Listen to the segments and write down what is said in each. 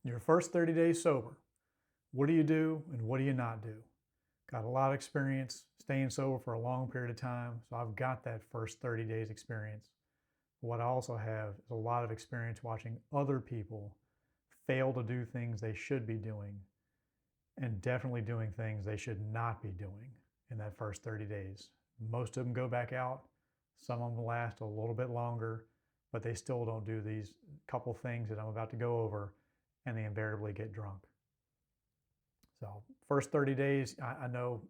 Your first 30 days sober. What do you do and what do you not do? Got a lot of experience staying sober for a long period of time, so I've got that first 30 days experience. What I also have is a lot of experience watching other people fail to do things they should be doing and definitely doing things they should not be doing in that first 30 days. Most of them go back out. Some of them last a little bit longer, but they still don't do these couple things that I'm about to go over, and they invariably get drunk. So first 30 days, I know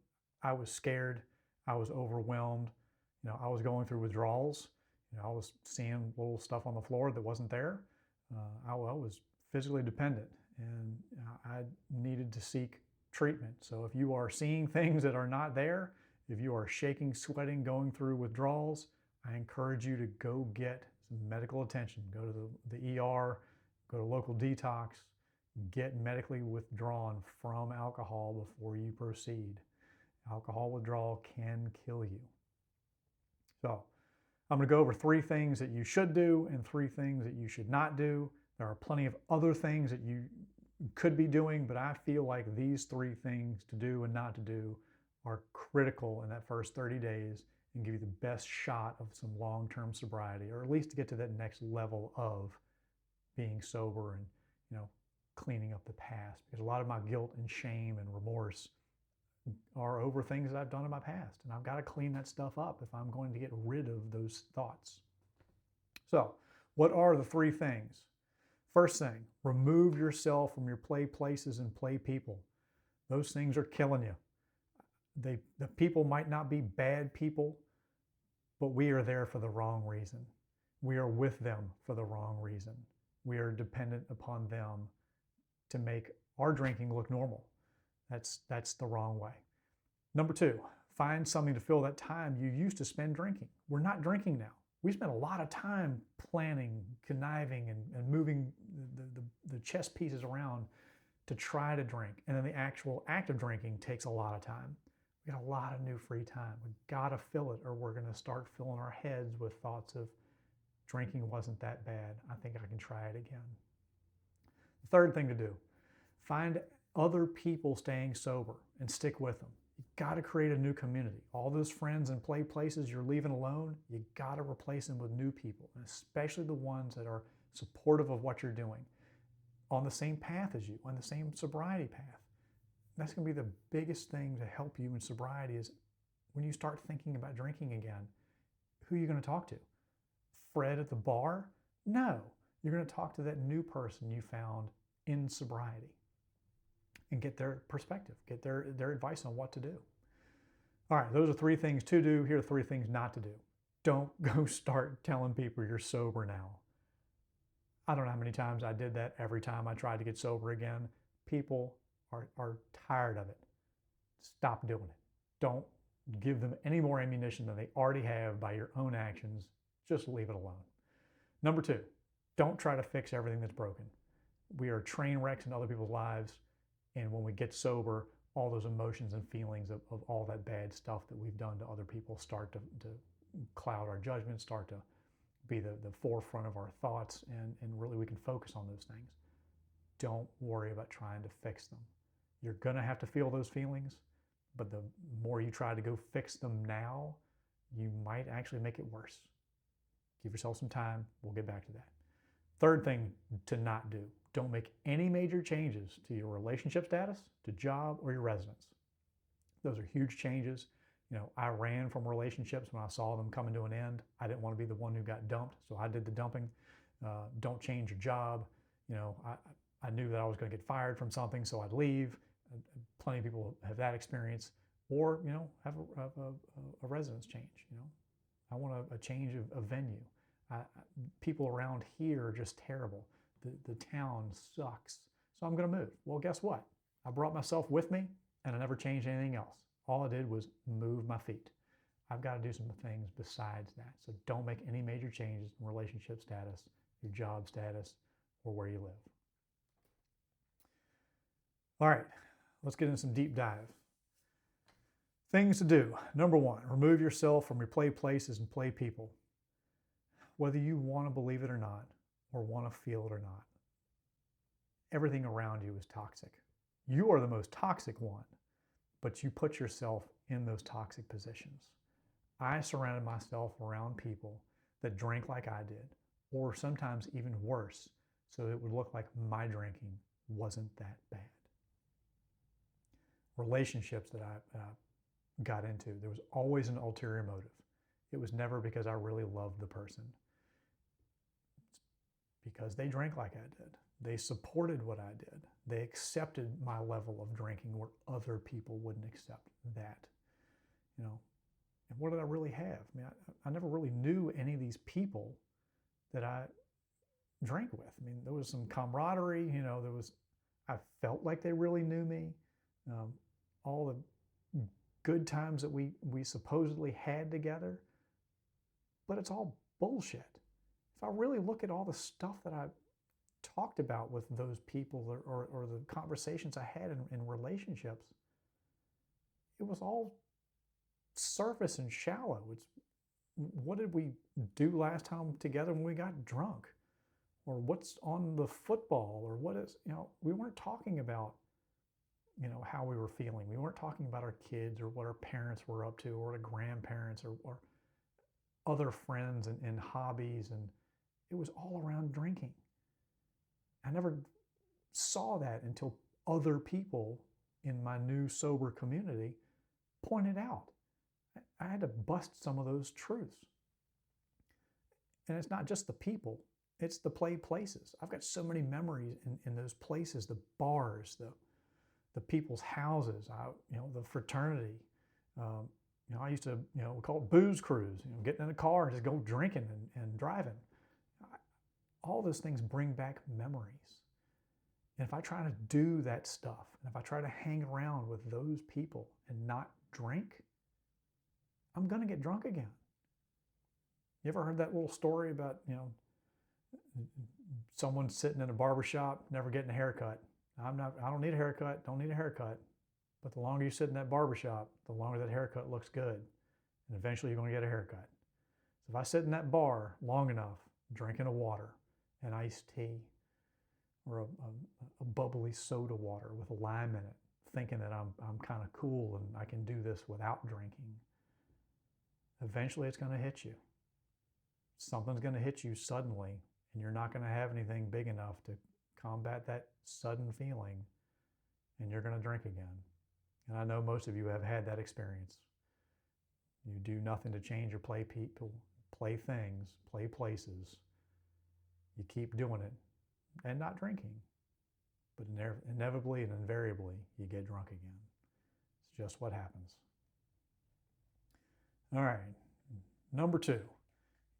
I was scared. I was overwhelmed. I was going through withdrawals. I was seeing little stuff on the floor that wasn't there. I was physically dependent, and I needed to seek treatment. So if you are seeing things that are not there, if you are shaking, sweating, going through withdrawals, I encourage you to go get some medical attention. Go to the ER, go to local detox, get medically withdrawn from alcohol before you proceed. Alcohol withdrawal can kill you. So I'm going to go over 3 things that you should do and 3 things that you should not do. There are plenty of other things that you could be doing, but I feel like these 3 things to do and not to do are critical in that first 30 days and give you the best shot of some long-term sobriety, or at least to get to that next level of being sober and, cleaning up the past. Because a lot of my guilt and shame and remorse are over things that I've done in my past, and I've got to clean that stuff up if I'm going to get rid of those thoughts. So what are the 3 things? First thing, remove yourself from your play places and play people. Those things are killing you. The people might not be bad people, but we are there for the wrong reason. We are with them for the wrong reason. We are dependent upon them to make our drinking look normal. That's the wrong way. Number 2, find something to fill that time you used to spend drinking. We're not drinking now. We spend a lot of time planning, conniving, and moving the chess pieces around to try to drink. And then the actual act of drinking takes a lot of time. We got a lot of new free time. We gotta fill it, or we're gonna start filling our heads with thoughts of drinking wasn't that bad. I think I can try it again. The third thing to do, find other people staying sober and stick with them. You gotta create a new community. All those friends and play places you're leaving alone, you gotta replace them with new people, and especially the ones that are supportive of what you're doing, on the same path as you, on the same sobriety path. That's going to be the biggest thing to help you in sobriety is when you start thinking about drinking again, who are you going to talk to? Fred at the bar? No, you're going to talk to that new person you found in sobriety and get their perspective, get their advice on what to do. All right, those are 3 things to do. Here are 3 things not to do. Don't go start telling people you're sober now. I don't know how many times I did that every time I tried to get sober again. People are tired of it. Stop doing it. Don't give them any more ammunition than they already have by your own actions. Just leave it alone. Number 2, don't try to fix everything that's broken. We are train wrecks in other people's lives, and when we get sober, all those emotions and feelings of all that bad stuff that we've done to other people start to cloud our judgment, start to be the forefront of our thoughts, and really we can focus on those things. Don't worry about trying to fix them. You're going to have to feel those feelings, but the more you try to go fix them now, you might actually make it worse. Give yourself some time. We'll get back to that. Third thing to not do, don't make any major changes to your relationship status, to job, or your residence. Those are huge changes. I ran from relationships when I saw them coming to an end. I didn't want to be the one who got dumped, so I did the dumping. Don't change your job. I knew that I was going to get fired from something, so I'd leave. Plenty of people have that experience, or have a residence change. I want a change of venue. People around here are just terrible. The town sucks, so I'm going to move. Well, guess what? I brought myself with me, and I never changed anything else. All I did was move my feet. I've got to do some things besides that. So don't make any major changes in relationship status, your job status, or where you live. All right, let's get into some deep dive. Things to do. Number 1, remove yourself from your play places and play people. Whether you want to believe it or not, or want to feel it or not, everything around you is toxic. You are the most toxic one, but you put yourself in those toxic positions. I surrounded myself around people that drank like I did, or sometimes even worse, so it would look like my drinking wasn't that bad. Relationships that I got into, there was always an ulterior motive. It was never because I really loved the person. It's because they drank like I did. They supported what I did. They accepted my level of drinking where other people wouldn't accept that. You know, and what did I really have? I mean, I never really knew any of these people that I drank with. I mean, there was some camaraderie, you know, I felt like they really knew me. All the good times that we supposedly had together, but it's all bullshit. If I really look at all the stuff that I talked about with those people or the conversations I had in relationships, it was all surface and shallow. It's what did we do last time together when we got drunk? Or what's on the football? Or what is, you know, we weren't talking about, you know, how we were feeling. We weren't talking about our kids or what our parents were up to or the grandparents or other friends and hobbies. And it was all around drinking. I never saw that until other people in my new sober community pointed out. I had to bust some of those truths. And it's not just the people, it's the places. I've got so many memories in those places, the bars, the people's houses, you know, the fraternity. You know, I used to, you know, we call it booze cruise, you know, getting in a car and just go drinking and driving. All those things bring back memories. And if I try to do that stuff, and if I try to hang around with those people and not drink, I'm going to get drunk again. You ever heard that little story about, you know, someone sitting in a barbershop, never getting a haircut? I don't need a haircut, don't need a haircut. But the longer you sit in that barbershop, the longer that haircut looks good. And eventually you're going to get a haircut. So if I sit in that bar long enough, drinking a water, an iced tea, or a bubbly soda water with a lime in it, thinking that I'm kind of cool and I can do this without drinking, eventually it's going to hit you. Something's going to hit you suddenly, and you're not going to have anything big enough to combat that sudden feeling, and you're going to drink again. And I know most of you have had that experience. You do nothing to change or play people, play things, play places. You keep doing it and not drinking. But inevitably and invariably, you get drunk again. It's just what happens. All right, number 2.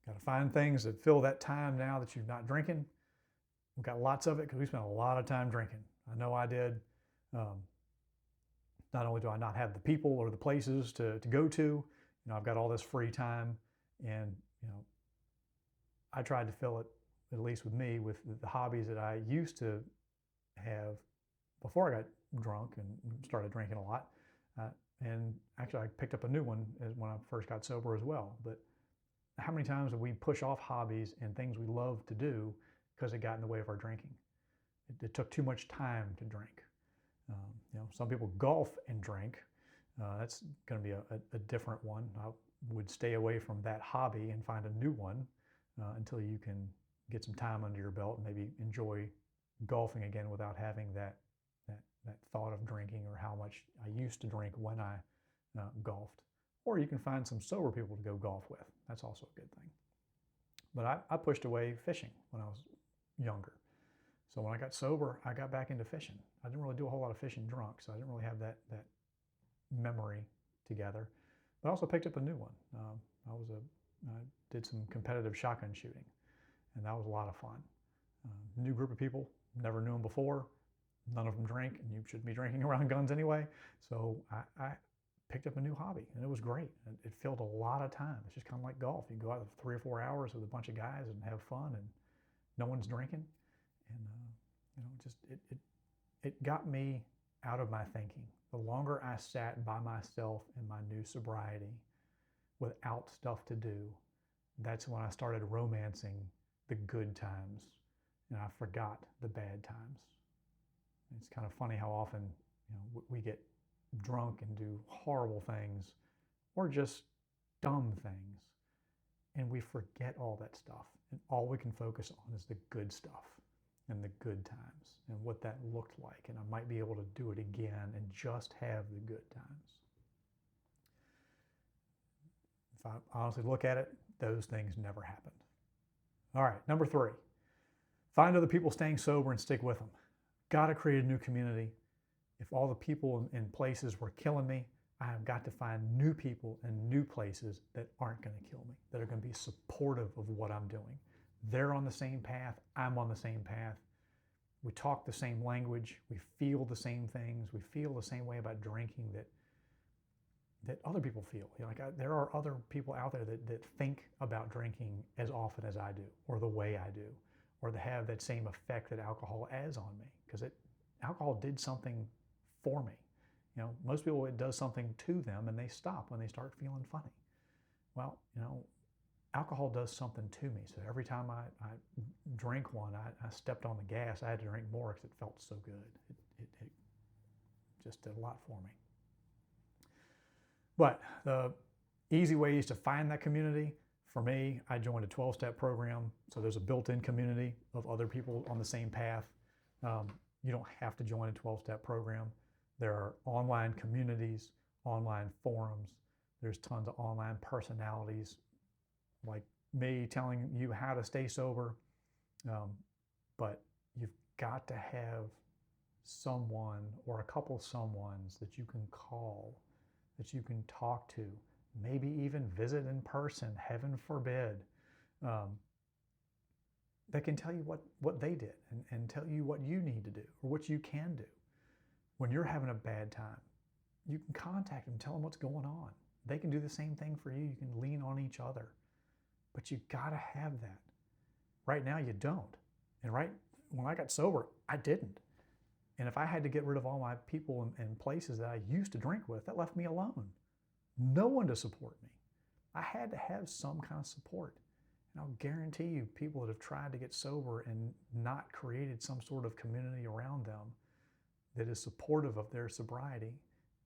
Got to find things that fill that time now that you're not drinking. We've got lots of it because we spent a lot of time drinking. I know I did. Not only do I not have the people or the places to go to, you know, I've got all this free time, and you know, I tried to fill it, at least with me, with the hobbies that I used to have before I got drunk and started drinking a lot. And actually, I picked up a new one when I first got sober as well. But how many times do we push off hobbies and things we love to do because it got in the way of our drinking? It took too much time to drink. You know, some people golf and drink. That's going to be a different one. I would stay away from that hobby and find a new one until you can get some time under your belt and maybe enjoy golfing again without having that thought of drinking or how much I used to drink when I golfed. Or you can find some sober people to go golf with. That's also a good thing. But I pushed away fishing when I was younger. So when I got sober, I got back into fishing. I didn't really do a whole lot of fishing drunk, so I didn't really have that memory together. But I also picked up a new one. I did some competitive shotgun shooting, and that was a lot of fun. New group of people, never knew them before. None of them drink, and you shouldn't be drinking around guns anyway. So I picked up a new hobby, and it was great. It filled a lot of time. It's just kind of like golf. You go out for 3 or 4 hours with a bunch of guys and have fun, and no one's drinking. And you know, just it got me out of my thinking. The longer I sat by myself in my new sobriety without stuff to do, that's when I started romancing the good times, and I forgot the bad times. It's kind of funny how often, we get drunk and do horrible things or just dumb things, and we forget all that stuff, and all we can focus on is the good stuff and the good times and what that looked like, and I might be able to do it again and just have the good times. If I honestly look at it, those things never happened. All right, number 3, find other people staying sober and stick with them. Got to create a new community. If all the people in places were killing me, I have got to find new people and new places that aren't going to kill me, that are going to be supportive of what I'm doing. They're on the same path. I'm on the same path. We talk the same language. We feel the same things. We feel the same way about drinking that other people feel. There are other people out there that think about drinking as often as I do, or the way I do, or that have that same effect that alcohol has on me, because alcohol did something for me. Most people, it does something to them and they stop when they start feeling funny. Well, alcohol does something to me. So every time I drink one, I stepped on the gas. I had to drink more because it felt so good. It just did a lot for me. But the easy ways to find that community, for me, I joined a 12-step program. So there's a built-in community of other people on the same path. You don't have to join a 12-step program. There are online communities, online forums. There's tons of online personalities like me telling you how to stay sober. But you've got to have someone or a couple someones that you can call, that you can talk to, maybe even visit in person, heaven forbid, that can tell you what they did and tell you what you need to do or what you can do. When you're having a bad time, you can contact them, tell them what's going on. They can do the same thing for you. You can lean on each other. But you gotta have that. Right now you don't. And when I got sober, I didn't. And if I had to get rid of all my people and places that I used to drink with, that left me alone. No one to support me. I had to have some kind of support. And I'll guarantee you, people that have tried to get sober and not created some sort of community around them that is supportive of their sobriety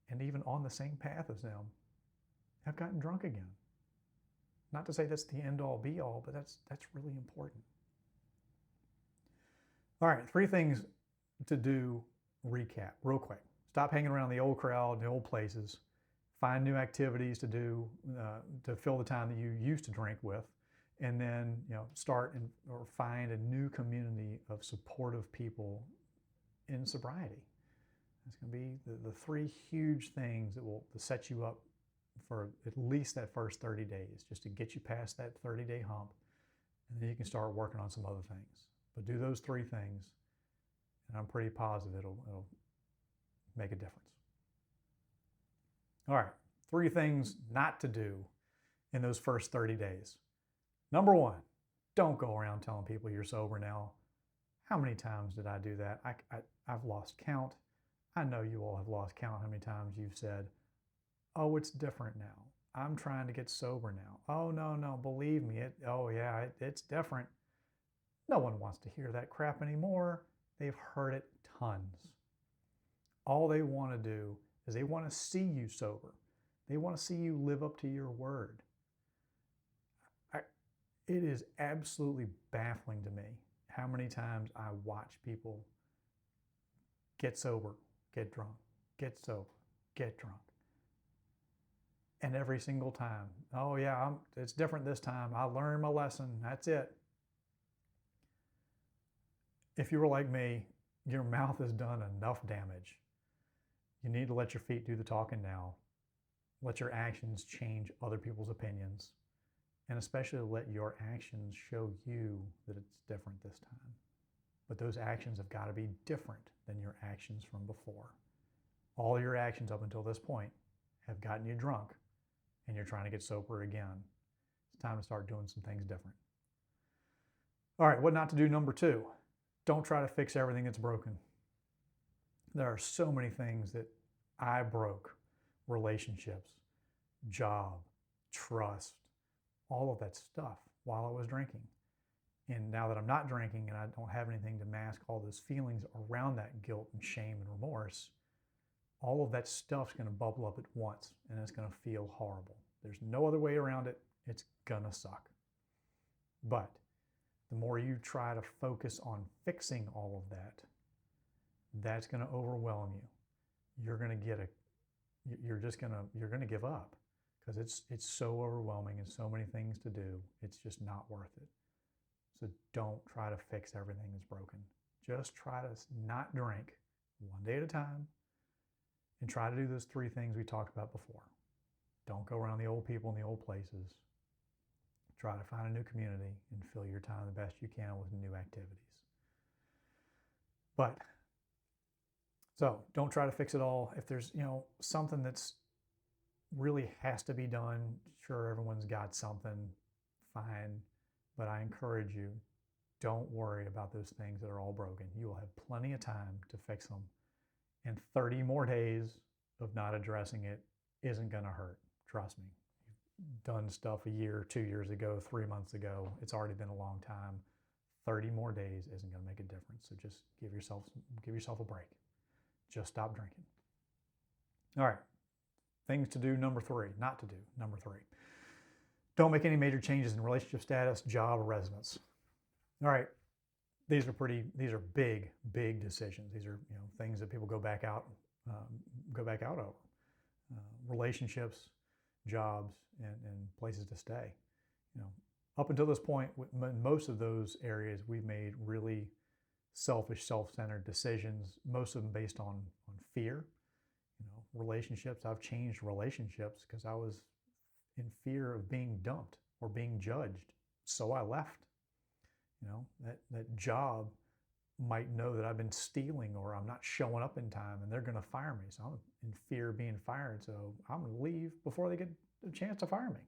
and even on the same path as them have gotten drunk again. Not to say that's the end-all be-all, but that's really important. All right, 3 things to do, recap, real quick. Stop hanging around the old crowd, the old places. Find new activities to do to fill the time that you used to drink with. And then start or find a new community of supportive people in sobriety. It's going to be the 3 huge things that will set you up for at least that first 30 days, just to get you past that 30-day hump, and then you can start working on some other things. But do those 3 things, and I'm pretty positive it'll make a difference. All right, 3 things not to do in those first 30 days. Number 1, don't go around telling people you're sober now. How many times did I do that? I've lost count. I know you all have lost count how many times you've said, oh, it's different now. I'm trying to get sober now. Oh, no, believe me. It's different. No one wants to hear that crap anymore. They've heard it tons. All they want to do is they want to see you sober. They want to see you live up to your word. It is absolutely baffling to me how many times I watch people get sober, get drunk, get sober, get drunk. And every single time, oh yeah, it's different this time. I learned my lesson. That's it. If you were like me, your mouth has done enough damage. You need to let your feet do the talking now. Let your actions change other people's opinions. And especially let your actions show you that it's different this time. But those actions have got to be different than your actions from before. All your actions up until this point have gotten you drunk, and you're trying to get sober again. It's time to start doing some things different. All right, what not to do, number 2. Don't try to fix everything that's broken. There are so many things that I broke. Relationships, job, trust, all of that stuff while I was drinking. And now that I'm not drinking and I don't have anything to mask all those feelings around that guilt and shame and remorse, all of that stuff's going to bubble up at once and it's going to feel horrible. There's no other way around it. It's going to suck. But the more you try to focus on fixing all of that, that's going to overwhelm you. You're going to give up because it's so overwhelming and so many things to do. It's just not worth it. So don't try to fix everything that's broken. Just try to not drink one day at a time and try to do those 3 things we talked about before. Don't go around the old people in the old places. Try to find a new community and fill your time the best you can with new activities. So don't try to fix it all. If there's, something that's really has to be done, sure, everyone's got something, fine. But I encourage you, don't worry about those things that are all broken. You will have plenty of time to fix them. And 30 more days of not addressing it isn't going to hurt. Trust me. You've done stuff a year, 2 years ago, 3 months ago. It's already been a long time. 30 more days isn't going to make a difference. So just give yourself a break. Just stop drinking. All right. Things to do, number 3. Not to do, number 3. Don't make any major changes in relationship status, job, or residence. All right, these are big, big decisions. These are things that people go back out over. Relationships, jobs, and places to stay. Up until this point, in most of those areas, we've made really selfish, self-centered decisions. Most of them based on fear. Relationships. I've changed relationships because I was in fear of being dumped or being judged. So I left. That job might know that I've been stealing or I'm not showing up in time and they're going to fire me. So I'm in fear of being fired. So I'm going to leave before they get a chance to fire me.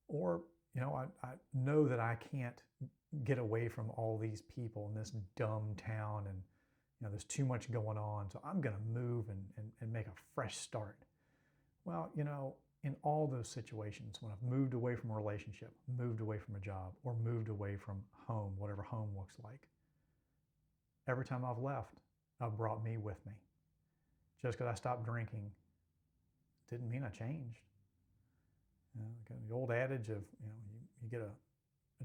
Or, I know that I can't get away from all these people in this dumb town and, there's too much going on. So I'm going to move and make a fresh start. Well, in all those situations, when I've moved away from a relationship, moved away from a job, or moved away from home, whatever home looks like, every time I've left, I've brought me with me. Just because I stopped drinking didn't mean I changed. The old adage of, you get a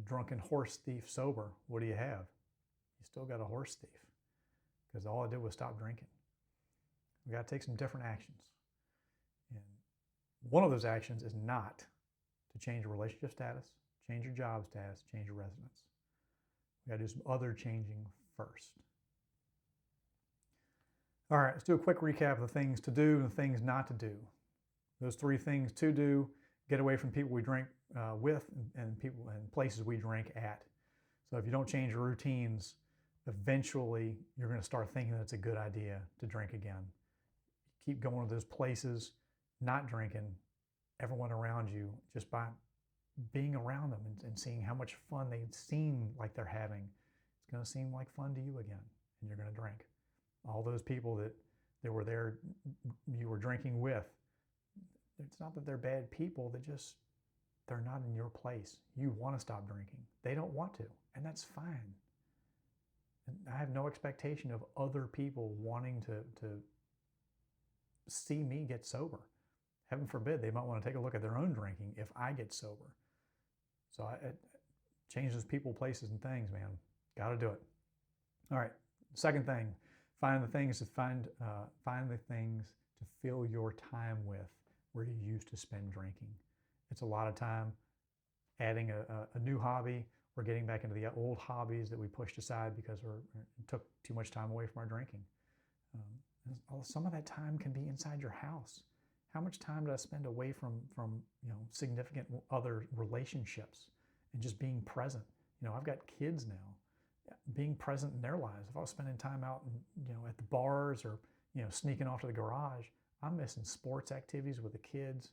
drunken horse thief sober, what do you have? You still got a horse thief because all I did was stop drinking. We got to take some different actions. And one of those actions is not to change your relationship status, change your job status, change your residence. We got to do some other changing first. All right, let's do a quick recap of the things to do and the things not to do. Those 3 things to do: get away from people we drink with and people and places we drink at. So if you don't change your routines, eventually you're going to start thinking that it's a good idea to drink again. Keep going to those places, not drinking, everyone around you, just by being around them and seeing how much fun they seem like they're having. It's going to seem like fun to you again, and you're going to drink. All those people that were there, you were drinking with, it's not that they're bad people, they're not in your place. You want to stop drinking. They don't want to, and that's fine. And I have no expectation of other people wanting to see me get sober. Heaven forbid, they might want to take a look at their own drinking if I get sober. So it changes people, places, and things, man. Got to do it. All right. Second thing, find the things to fill your time with where you used to spend drinking. It's a lot of time adding a new hobby or getting back into the old hobbies that we pushed aside because it took too much time away from our drinking. Some of that time can be inside your house. How much time did I spend away from significant other relationships and just being present? I've got kids now. Being present in their lives. If I was spending time out at the bars or sneaking off to the garage, I'm missing sports activities with the kids.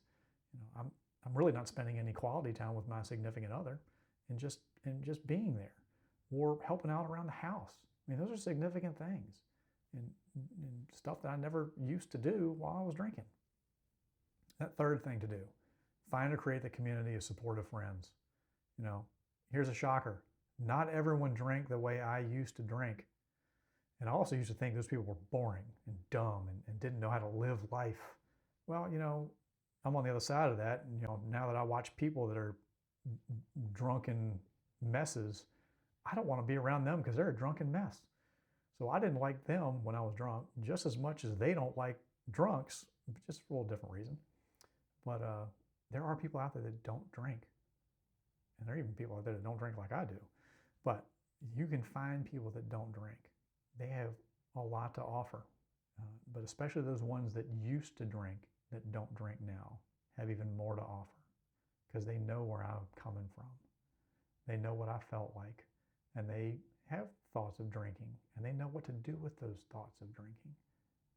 I'm really not spending any quality time with my significant other, and just being there or helping out around the house. Those are significant things and stuff that I never used to do while I was drinking. That third thing to do, find or create the community of supportive friends. here's a shocker. Not everyone drank the way I used to drink. And I also used to think those people were boring and dumb and didn't know how to live life. Well, I'm on the other side of that. And, now that I watch people that are drunken messes, I don't want to be around them because they're a drunken mess. So I didn't like them when I was drunk just as much as they don't like drunks, just for a little different reason. But there are people out there that don't drink. And there are even people out there that don't drink like I do. But you can find people that don't drink. They have a lot to offer. But especially those ones that used to drink that don't drink now have even more to offer because they know where I'm coming from. They know what I felt like, and they have thoughts of drinking, and they know what to do with those thoughts of drinking.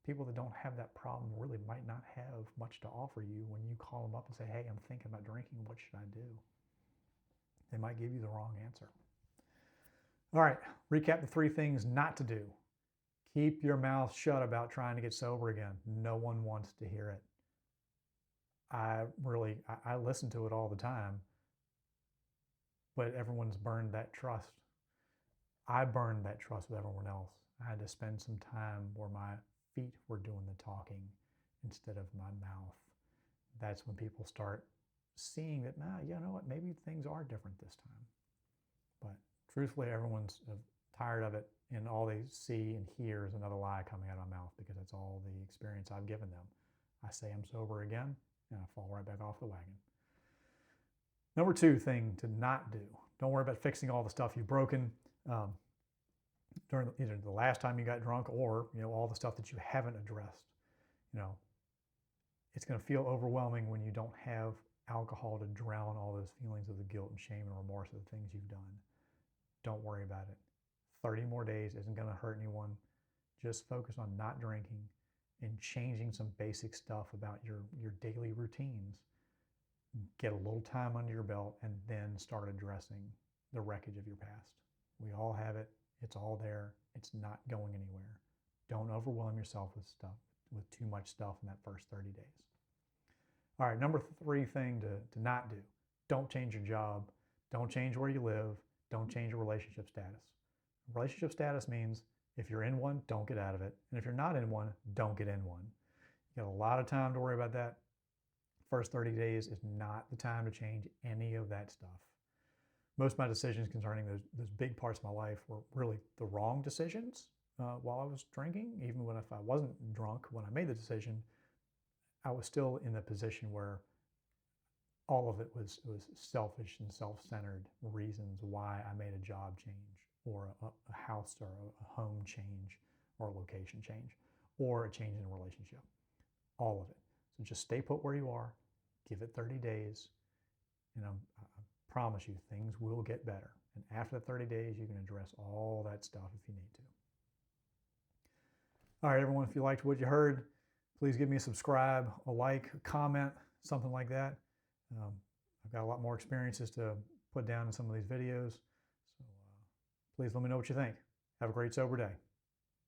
People that don't have that problem really might not have much to offer you when you call them up and say, hey, I'm thinking about drinking. What should I do? They might give you the wrong answer. All right, recap the 3 things not to do. Keep your mouth shut about trying to get sober again. No one wants to hear it. I listen to it all the time, but everyone's burned that trust. I burned that trust with everyone else. I had to spend some time where my feet were doing the talking instead of my mouth. That's when people start seeing that, you know what, maybe things are different this time. But truthfully, everyone's tired of it, and all they see and hear is another lie coming out of my mouth because that's all the experience I've given them. I say I'm sober again, and I fall right back off the wagon. Number 2 thing to not do. Don't worry about fixing all the stuff you've broken during either the last time you got drunk or all the stuff that you haven't addressed. It's going to feel overwhelming when you don't have alcohol to drown all those feelings of the guilt and shame and remorse of the things you've done. Don't worry about it. 30 more days isn't going to hurt anyone. Just focus on not drinking and changing some basic stuff about your daily routines. Get a little time under your belt and then start addressing the wreckage of your past. We all have it. It's all there. It's not going anywhere. Don't overwhelm yourself with too much stuff in that first 30 days. All right, number 3 thing to not do. Don't change your job. Don't change where you live. Don't change your relationship status. Relationship status means if you're in one, don't get out of it. And if you're not in one, don't get in one. You got a lot of time to worry about that. First 30 days is not the time to change any of that stuff. Most of my decisions concerning those big parts of my life were really the wrong decisions while I was drinking. Even if I wasn't drunk when I made the decision, I was still in the position where all of it was selfish and self-centered reasons why I made a job change or a house or a home change or a location change or a change in a relationship. All of it. So just stay put where you are, give it 30 days, and I promise you things will get better. And after the 30 days, you can address all that stuff if you need to. All right, everyone, if you liked what you heard, please give me a subscribe, a like, a comment, something like that. I've got a lot more experiences to put down in some of these videos. So please let me know what you think. Have a great sober day.